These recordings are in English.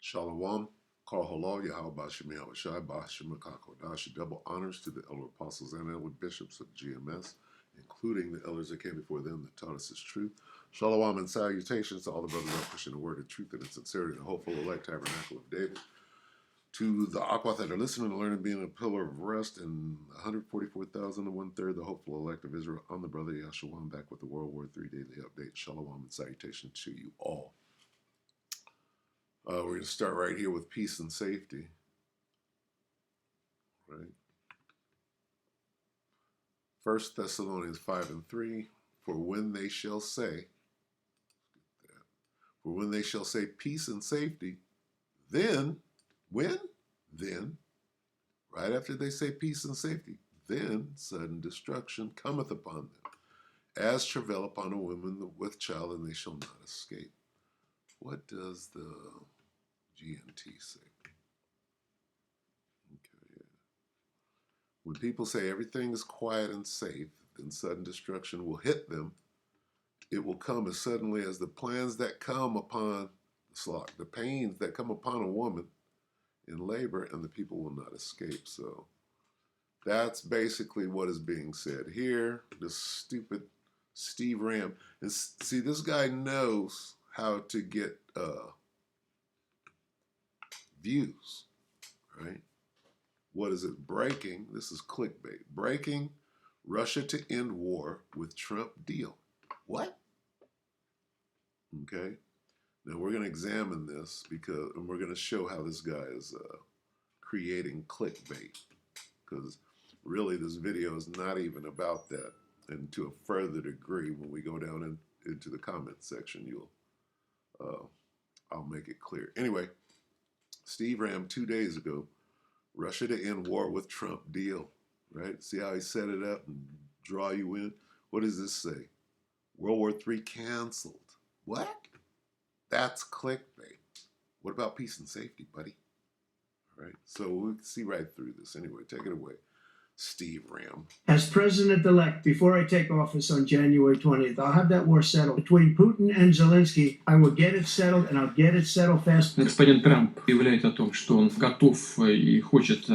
Shalom, Kal Halal, Yahweh Bashem Yahweh Shai, Bashem Makakodash, double honors to the elder apostles and elder bishops of GMS, including the elders that came before them that taught us his truth. Shalom and salutations to all the brothers that pushing the word of truth and its sincerity, the hopeful elect tabernacle of David. To the Aqua that are listening and learning, being a pillar of rest, and 144,000 and 1/3, the hopeful elect of Israel. I'm the brother Yahshua. I'm back with the WW3 Daily Update. Shalom and salutation to you all. We're going to start right here with peace and safety. Right. 1 Thessalonians 5:3. For when they shall say peace and safety, then, when? Then, right after they say peace and safety, then sudden destruction cometh upon them, as travail upon a woman with child, and they shall not escape. What does the GNT say? Okay, yeah. When people say everything is quiet and safe, then sudden destruction will hit them. It will come as suddenly as the plans that come upon the pains that come upon a woman in labor, and the people will not escape. So that's basically what is being said here. This stupid Steve Ram. And see, this guy knows how to get views, right? What is it? Breaking. This is clickbait. Breaking. Russia to end war with Trump deal. What? Okay. Now we're going to examine this and we're going to show how this guy is creating clickbait, because really this video is not even about that. And to a further degree, when we go down into the comment section, I'll make it clear. Anyway, Steve Ram 2 days ago, Russia to end war with Trump deal, right? See how he set it up and draw you in? What does this say? World War III canceled. What? That's clickbait. What about peace and safety, buddy? All right, so we can see right through this. Anyway, take it away, Steve Ram. As president-elect, before I take office on January 20th, I'll have that war settled. Between Putin and Zelensky, I will get it settled, and I'll get it settled fast. Господин Трамп заявляет о том, что он готов и хочет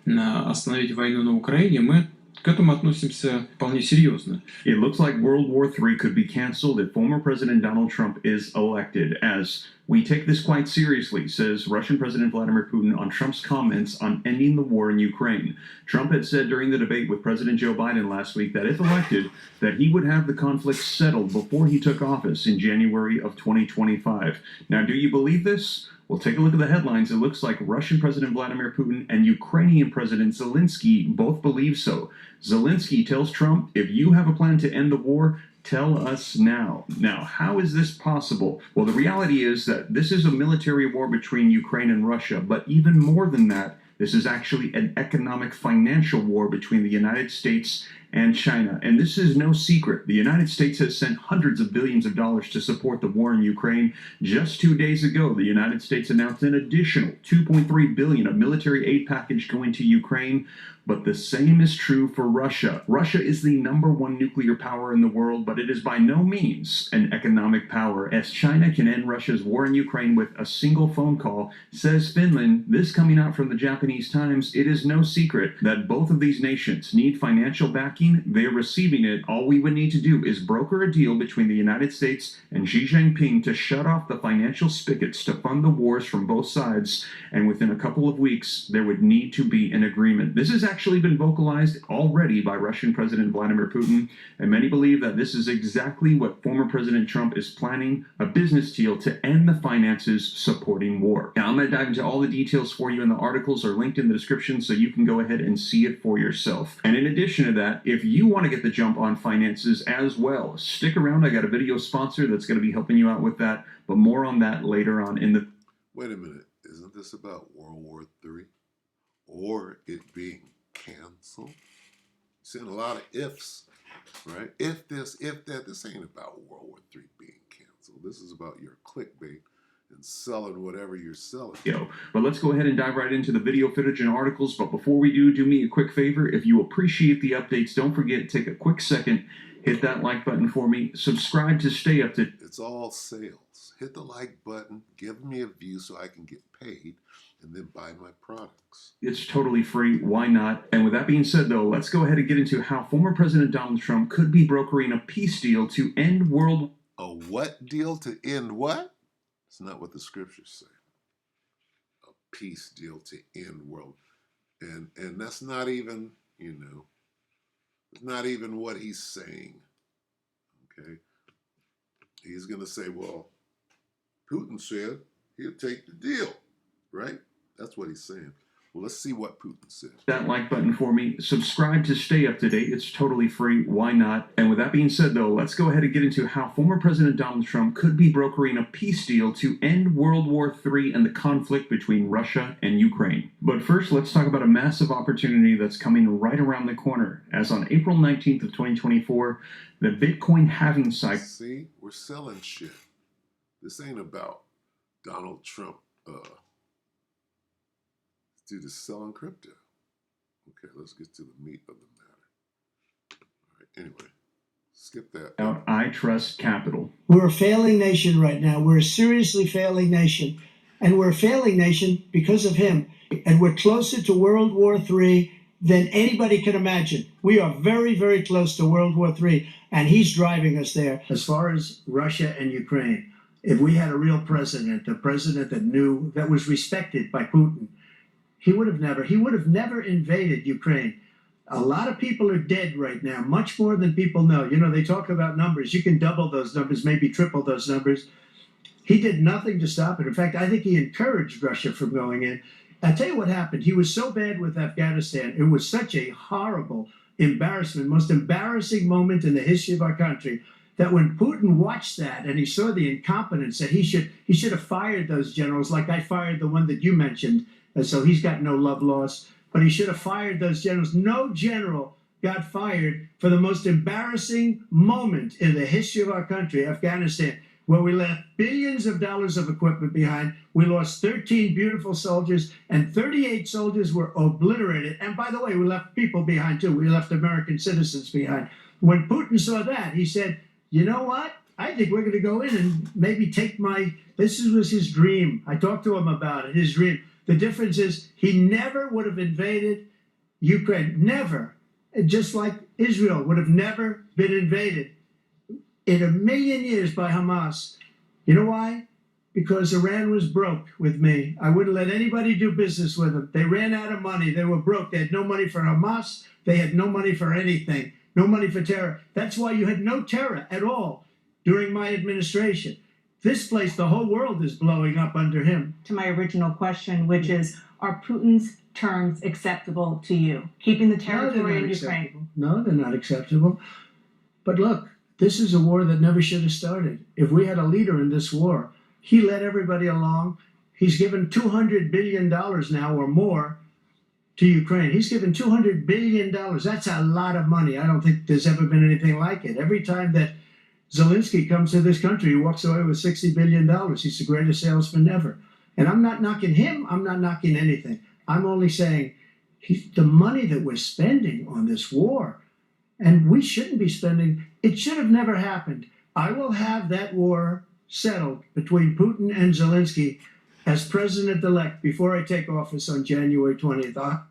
остановить войну на Украине. Мы к этому относимся вполне серьезно. It looks like World War III could be canceled if former President Donald Trump is elected, as we take this quite seriously, says Russian President Vladimir Putin on Trump's comments on ending the war in Ukraine. Trump had said during the debate with President Joe Biden last week that if elected, that he would have the conflict settled before he took office in January of 2025. Now, do you believe this? Well, take a look at the headlines. It looks like Russian President Vladimir Putin and Ukrainian President Zelensky both believe so. Zelensky tells Trump, if you have a plan to end the war, tell us now. Now, how is this possible? Well, the reality is that this is a military war between Ukraine and Russia, but even more than that, this is actually an economic financial war between the United States and China. And this is no secret. The United States has sent hundreds of billions of dollars to support the war in Ukraine. Just 2 days ago, the United States announced an additional $2.3 billion of military aid package going to Ukraine. But the same is true for Russia. Russia is the #1 nuclear power in the world, but it is by no means an economic power, as China can end Russia's war in Ukraine with a single phone call, says Finland. This coming out from the Japanese Times. It is no secret that both of these nations need financial backing. They're receiving it. All we would need to do is broker a deal between the United States and Xi Jinping to shut off the financial spigots to fund the wars from both sides, and within a couple of weeks, there would need to be an agreement. This is actually been vocalized already by Russian President Vladimir Putin, and many believe that this is exactly what former President Trump is planning, a business deal to end the finances supporting war. Now, I'm going to dive into all the details for you, and the articles are linked in the description so you can go ahead and see it for yourself. And in addition to that, if you want to get the jump on finances as well, stick around. I got a video sponsor that's going to be helping you out with that, but more on that later on in the... Wait a minute. Isn't this about World War III? Or it being canceled? Saying a lot of ifs, right? If this, if that. This ain't about World War III being canceled. This is about your clickbait and selling whatever you're selling. But let's go ahead and dive right into the video footage and articles. But before we do me a quick favor. If you appreciate the updates, don't forget to take a quick second Hit that like button for me. Subscribe to stay up to. It's all sales. Hit the like button, give me a view so I can get paid, and then buy my products. It's totally free. Why not? And with that being said, though, let's go ahead and get into how former President Donald Trump could be brokering a peace deal to end world. A what deal to end what? It's not what the scriptures say. A peace deal to end world. And that's not even, it's not even what he's saying. Okay? He's going to say, well, Putin said he'll take the deal, right? That's what he's saying. Well, let's see what Putin said. That like button for me. Subscribe to stay up to date. It's totally free. Why not? And with that being said, though, let's go ahead and get into how former President Donald Trump could be brokering a peace deal to end World War III and the conflict between Russia and Ukraine. But first, let's talk about a massive opportunity that's coming right around the corner. As on April 19th of 2024, the Bitcoin halving cycle. See, we're selling shit. This ain't about Donald Trump. Dude is selling crypto. Okay, let's get to the meat of the matter. All right, anyway, skip that. I trust capital. We're a failing nation right now. We're a seriously failing nation. And we're a failing nation because of him. And we're closer to World War III than anybody can imagine. We are very, very close to World War III, and he's driving us there. As far as Russia and Ukraine, if we had a real president, a president that knew, that was respected by Putin, he would have never invaded Ukraine. A lot of people are dead right now, much more than people know. They talk about numbers. You can double those numbers, maybe triple those numbers. He did nothing to stop it. In fact, I think he encouraged Russia from going in. I'll tell you what happened. He was so bad with Afghanistan. It was such a horrible embarrassment, most embarrassing moment in the history of our country, that when Putin watched that and he saw the incompetence, that he should have fired those generals, like I fired the one that you mentioned. And so he's got no love lost, but he should have fired those generals. No general got fired for the most embarrassing moment in the history of our country, Afghanistan, where we left billions of dollars of equipment behind. We lost 13 beautiful soldiers, and 38 soldiers were obliterated. And by the way, we left people behind too. We left American citizens behind. When Putin saw that, he said, you know what? I think we're going to go in and maybe take this was his dream. I talked to him about it, his dream. The difference is he never would have invaded Ukraine, never. Just like Israel would have never been invaded in a million years by Hamas. You know why? Because Iran was broke with me. I wouldn't let anybody do business with them. They ran out of money. They were broke. They had no money for Hamas. They had no money for anything. No money for terror. That's why you had no terror at all during my administration. This place, the whole world is blowing up under him. To my original question, which is, are Putin's terms acceptable to you? Keeping the territory in Ukraine? No, they're not acceptable. But look, this is a war that never should have started. If we had a leader in this war, he led everybody along. He's given $200 billion now or more to Ukraine. He's given $200 billion. That's a lot of money. I don't think there's ever been anything like it. Every time that Zelensky comes to this country, he walks away with $60 billion. He's the greatest salesman ever. And I'm not knocking him. I'm not knocking anything. I'm only saying the money that we're spending on this war, and we shouldn't be spending, it should have never happened. I will have that war settled between Putin and Zelensky as president-elect before I take office on January 20th.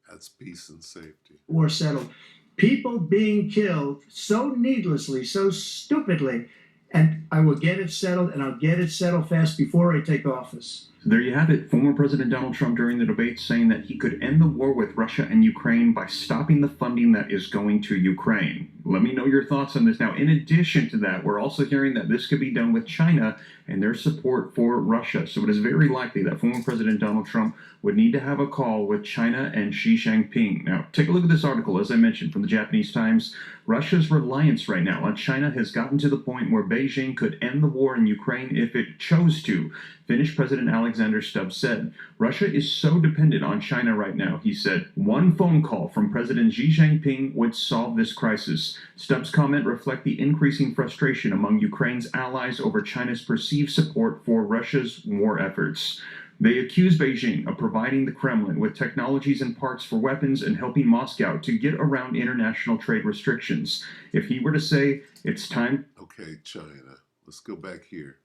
That's peace and safety. War settled. People being killed so needlessly, so stupidly, and I will get it settled, and I'll get it settled fast before I take office. There you have it. Former President Donald Trump during the debate saying that he could end the war with Russia and Ukraine by stopping the funding that is going to Ukraine. Let me know your thoughts on this. Now, in addition to that, we're also hearing that this could be done with China and their support for Russia. So it is very likely that former President Donald Trump would need to have a call with China and Xi Jinping. Now, take a look at this article, as I mentioned, from the Japanese Times. Russia's reliance right now on China has gotten to the point where Beijing could end the war in Ukraine if it chose to. Finnish President Alexander Stubb said, Russia is so dependent on China right now, he said. One phone call from President Xi Jinping would solve this crisis. Stubb's comment reflects the increasing frustration among Ukraine's allies over China's perceived support for Russia's war efforts. They accuse Beijing of providing the Kremlin with technologies and parts for weapons and helping Moscow to get around international trade restrictions. If he were to say, it's time. Okay, China. Let's go back here.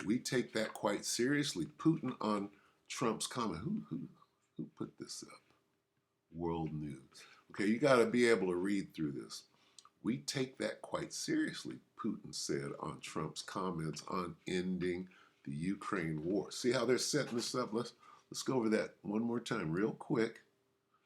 We take that quite seriously. Putin on Trump's comment. Who put this up? World News. Okay, you got to be able to read through this. We take that quite seriously, Putin said on Trump's comments on ending the Ukraine war. See how they're setting this up? Let's go over that one more time real quick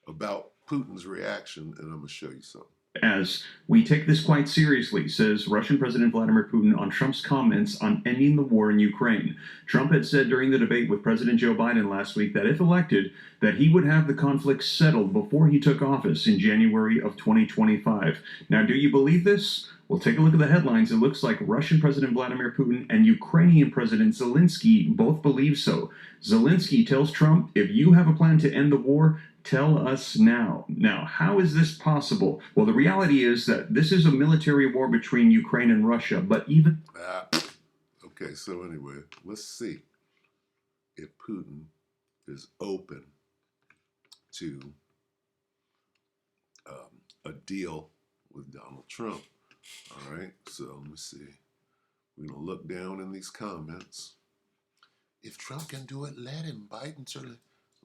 about Putin's reaction, and I'm going to show you something. As we take this quite seriously, says Russian President Vladimir Putin on Trump's comments on ending the war in Ukraine. Trump had said during the debate with President Joe Biden last week that if elected, that he would have the conflict settled before he took office in January of 2025. Now, do you believe this? Well, take a look at the headlines. It looks like Russian President Vladimir Putin and Ukrainian President Zelensky both believe so. Zelensky tells Trump, if you have a plan to end the war, tell us now. Now, how is this possible? Well, the reality is that this is a military war between Ukraine and Russia, but even... Okay, so anyway, let's see if Putin is open to a deal with Donald Trump. All right, so let me see. We're going to look down in these comments. If Trump can do it, let him. Biden certainly.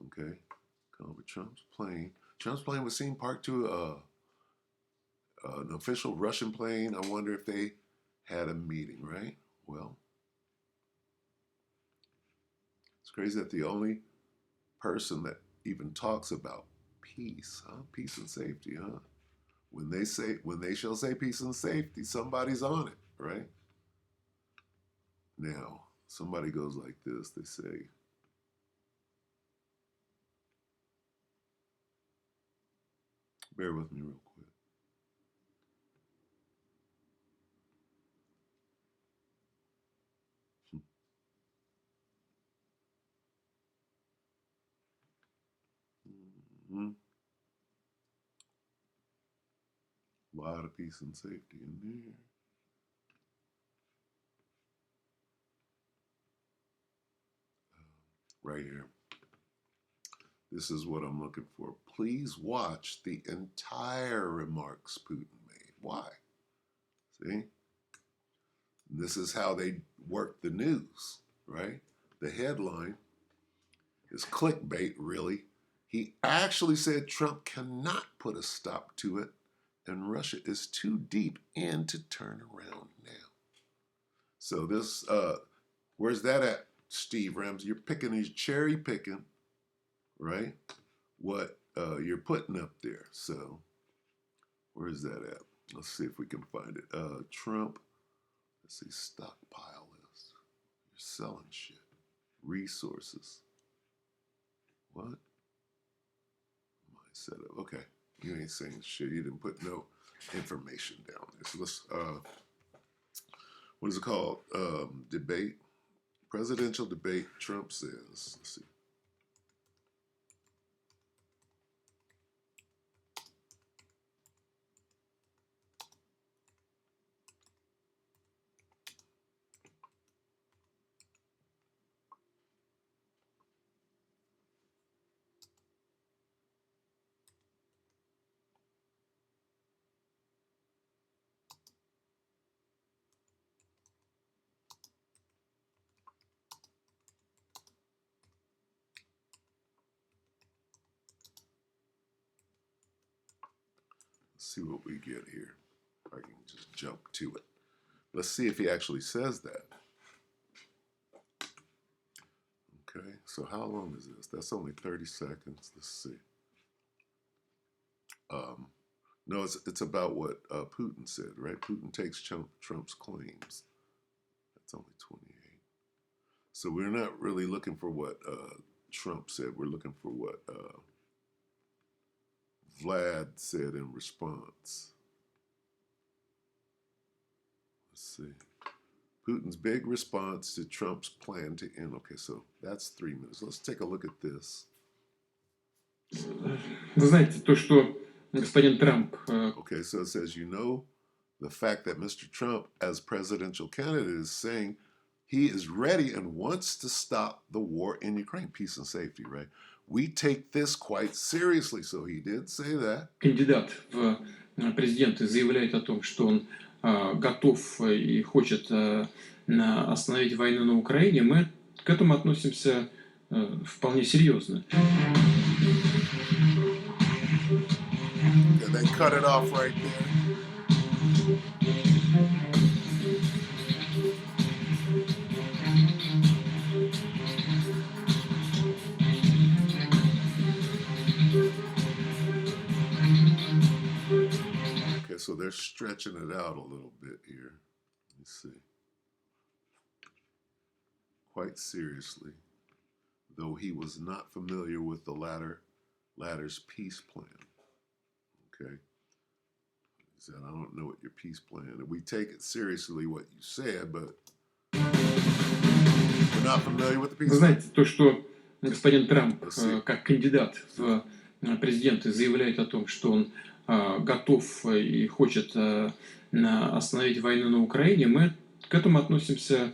Okay. Over Trump's plane. Trump's plane was seen parked to an official Russian plane. I wonder if they had a meeting, right? Well, it's crazy that the only person that even talks about peace, peace and safety, when they shall say peace and safety, somebody's on it, right? Now, somebody goes like this. They say, bear with me real quick. Mm-hmm. A lot of peace and safety in there. Right here. This is what I'm looking for. Please watch the entire remarks Putin made. Why? See? This is how they work the news, right? The headline is clickbait, really. He actually said Trump cannot put a stop to it, and Russia is too deep in to turn around now. So this, where's that at, Steve Ramsey? You're picking, he's cherry picking, right? What you're putting up there. So where is that at? Let's see if we can find it. Trump, let's see, stockpile list. You're selling shit. Resources. What? My setup. Okay. You ain't saying shit. You didn't put no information down there. So let's, what is it called? Debate. Presidential debate, Trump says. Let's see. Let's see what we get here. I can just jump to it. Let's see if he actually says that. Okay, so how long is this? That's only 30 seconds. Let's see. No, it's about what Putin said, right? Putin takes Trump's claims. That's only 28. So we're not really looking for what Trump said. We're looking for what Vlad said in response. Let's see. Putin's big response to Trump's plan to end. Okay, so that's 3 minutes. Let's take a look at this. Вы знаете, то, что господин Трамп... Okay, so it says, the fact that Mr. Trump, as presidential candidate, is saying he is ready and wants to stop the war in Ukraine. Peace and safety, right? We take this quite seriously. So he did say that. Кандидат в президенты заявляет о том, что он готов и хочет остановить войну на Украине, мы к этому относимся вполне серьезно. Yeah, they cut it off right there. Okay, so they're stretching it out a little bit here. Let me see. Quite seriously, though he was not familiar with the latter's peace plan. Okay. He said, I don't know what your peace plan is. We take it seriously what you said, but we're not familiar with the peace Вы plan. знаете, то, что господин Трамп как кандидат в президенты заявляет о том, что он готов и хочет остановить войну на Украине, мы к этому относимся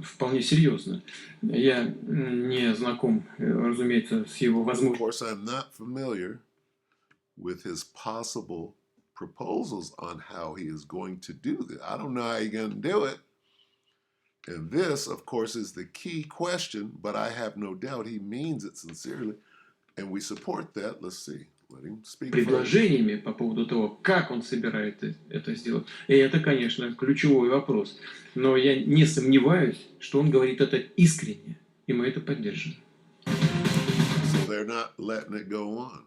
вполне серьезно. Я не знаком, разумеется, с его Of возможностями. course, I'm not familiar with his possible proposals on how he is going to do this. I don't know how he's going to do it. And this, of course, is the key question, but I have no doubt he means it sincerely. And we support that. Let's see. Let him speak first. Предложениями по поводу того, как он собирается это сделать. И это, конечно, ключевой вопрос. Но я не сомневаюсь, что он говорит это искренне, и мы это поддержим. So they're not letting it go on.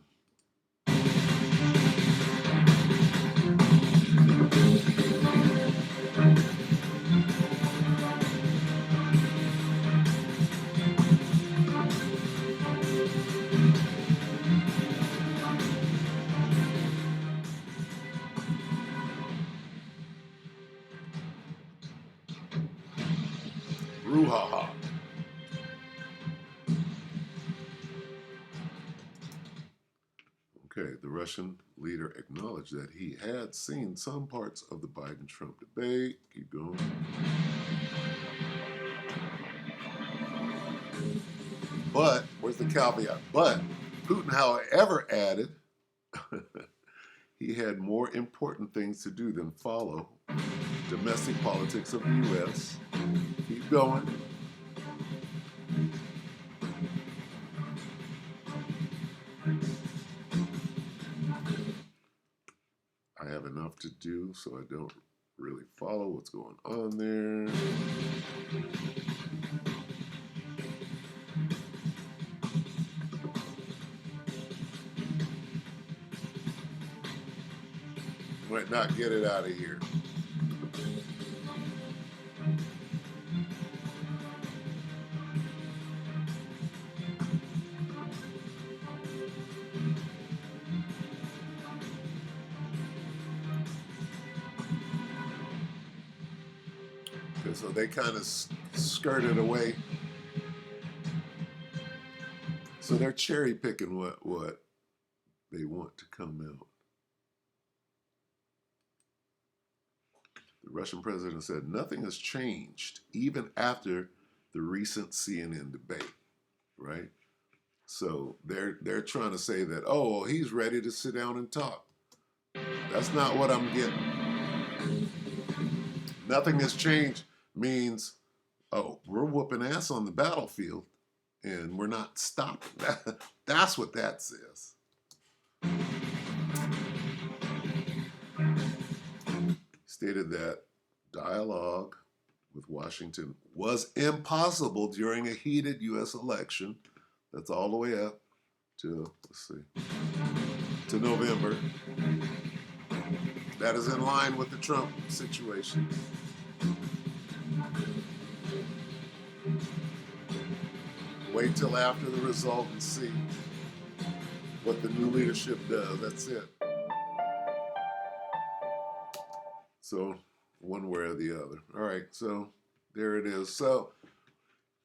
Brouhaha. Okay, the Russian leader acknowledged that he had seen some parts of the Biden-Trump debate. Keep going. But, where's the caveat? But Putin, however, added he had more important things to do than follow domestic politics of the U.S. Keep going. I have enough to do, so I don't really follow what's going on there. Might not get it out of here. Okay, so they kind of skirted away. So they're cherry picking what they want to come out. The Russian president said nothing has changed even after the recent CNN debate, right? So they're trying to say that, oh, well, he's ready to sit down and talk. That's not what I'm getting. Nothing has changed means, oh, we're whooping ass on the battlefield and we're not stopping. That's what that says. Stated that dialogue with Washington was impossible during a heated U.S. election. That's all the way up to, to November. That is in line with the Trump situation. Wait till after the result and see what the new leadership does. That's it. So one way or the other. All right, so there it is. So,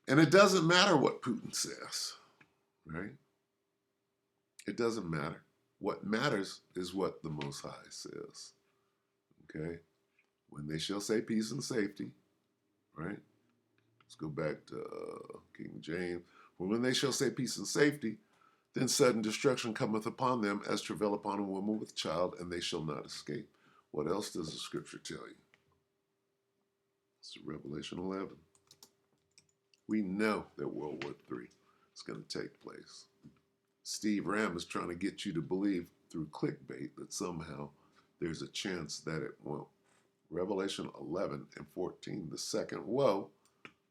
and it doesn't matter what Putin says, right? It doesn't matter. What matters is what the Most High says, okay? When they shall say peace and safety, right? Let's go back to King James. For when they shall say peace and safety, then sudden destruction cometh upon them as travail upon a woman with child, and they shall not escape. What else does the scripture tell you? It's Revelation 11. We know that World War III is going to take place. Steve Ram is trying to get you to believe through clickbait that somehow there's a chance that it won't. Revelation 11 and 14, the second woe,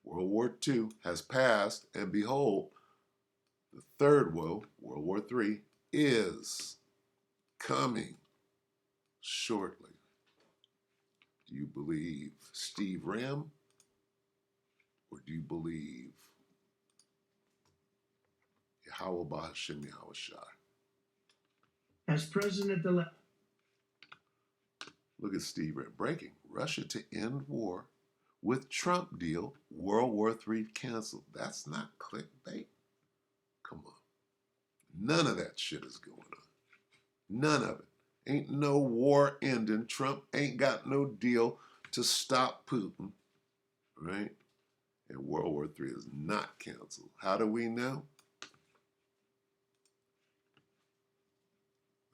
World War II, has passed, and behold, the third woe, World War III, is coming shortly. Do you believe Steve Ram, or do you believe Yahweh Bahashem Yahushai? As president-elect. Look at Steve Ram. Breaking. Russia to end war with Trump deal. World War III canceled. That's not clickbait. Come on. None of that shit is going on. None of it. Ain't no war ending. Trump ain't got no deal to stop Putin. Right? And World War III is not canceled. How do we know?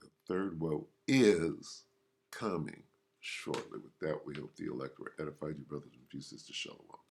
The third woe is coming shortly. With that, we hope the elect were edified. You brothers and sisters, shalom.